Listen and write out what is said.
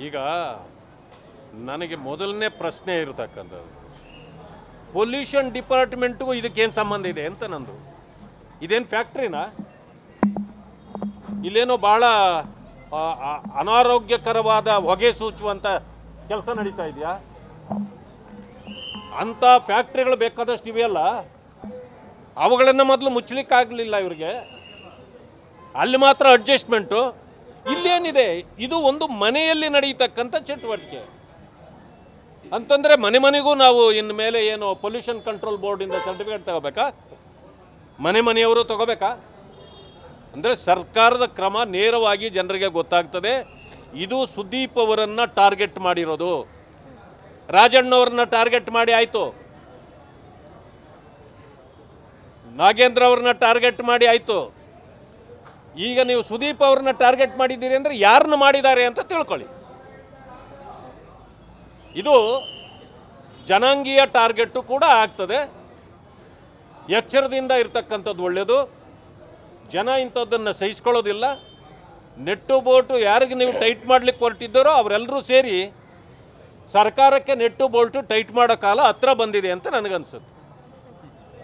ಈಗ ನನಗೆ ಮೊದಲನೇ ಪ್ರಶ್ನೆ ಇರತಕ್ಕಂಥದ್ದು, ಪೊಲ್ಯೂಷನ್ ಡಿಪಾರ್ಟ್ಮೆಂಟ್ಗೂ ಇದಕ್ಕೇನು ಸಂಬಂಧ ಇದೆ ಅಂತ ನಂದು. ಇದೇನು ಫ್ಯಾಕ್ಟ್ರಿನಾ? ಇಲ್ಲೇನೋ ಭಾಳ ಅನಾರೋಗ್ಯಕರವಾದ ಹೊಗೆ ಸೂಚುವಂಥ ಕೆಲಸ ನಡೀತಾ ಇದೆಯಾ? ಅಂಥ ಫ್ಯಾಕ್ಟ್ರಿಗಳು ಬೇಕಾದಷ್ಟು ಇವೆಯಲ್ಲ, ಅವುಗಳನ್ನು ಮೊದಲು ಮುಚ್ಚಲಿಕ್ಕಾಗಲಿಲ್ಲ ಇವ್ರಿಗೆ, ಅಲ್ಲಿ ಮಾತ್ರ ಅಡ್ಜಸ್ಟ್ಮೆಂಟು. ಇಲ್ಲೇನಿದೆ? ಇದು ಒಂದು ಮನೆಯಲ್ಲಿ ನಡೀತಕ್ಕಂಥ ಚಟುವಟಿಕೆ ಅಂತಂದರೆ ಮನೆ ಮನೆಗೂ ನಾವು ಇನ್ನು ಮೇಲೆ ಏನು ಪೊಲ್ಯೂಷನ್ ಕಂಟ್ರೋಲ್ ಬೋರ್ಡಿಂದ ಸರ್ಟಿಫಿಕೇಟ್ ತಗೋಬೇಕಾ? ಮನೆಯವರು ತಗೋಬೇಕಾ? ಅಂದರೆ ಸರ್ಕಾರದ ಕ್ರಮ ನೇರವಾಗಿ ಜನರಿಗೆ ಗೊತ್ತಾಗ್ತದೆ. ಇದು ಸುದೀಪ್ ಅವರನ್ನು ಟಾರ್ಗೆಟ್ ಮಾಡಿರೋದು, ರಾಜಣ್ಣವ್ರನ್ನ ಟಾರ್ಗೆಟ್ ಮಾಡಿ ಆಯಿತು, ನಾಗೇಂದ್ರ ಅವ್ರನ್ನ ಟಾರ್ಗೆಟ್ ಮಾಡಿ ಆಯಿತು. ಈಗ ನೀವು ಸುದೀಪ್ ಅವ್ರನ್ನ ಟಾರ್ಗೆಟ್ ಮಾಡಿದ್ದೀರಿ ಅಂದರೆ ಯಾರನ್ನ ಮಾಡಿದ್ದಾರೆ ಅಂತ ತಿಳ್ಕೊಳ್ಳಿ. ಇದು ಜನಾಂಗೀಯ ಟಾರ್ಗೆಟ್ಟು ಕೂಡ ಆಗ್ತದೆ. ಎಚ್ಚರದಿಂದ ಇರ್ತಕ್ಕಂಥದ್ದು ಒಳ್ಳೆಯದು. ಜನ ಇಂಥದ್ದನ್ನು ಸಹಿಸ್ಕೊಳ್ಳೋದಿಲ್ಲ. ನೆಟ್ಟು ಬೋಟು ಯಾರಿಗೆ ನೀವು ಟೈಟ್ ಮಾಡಲಿಕ್ಕೆ ಹೊರಟಿದ್ದಾರೋ ಅವರೆಲ್ಲರೂ ಸೇರಿ ಸರ್ಕಾರಕ್ಕೆ ನೆಟ್ಟು ಬೋಲ್ಟು ಟೈಟ್ ಮಾಡೋ ಕಾಲ ಹತ್ರ ಬಂದಿದೆ ಅಂತ ನನಗನ್ಸುತ್ತೆ.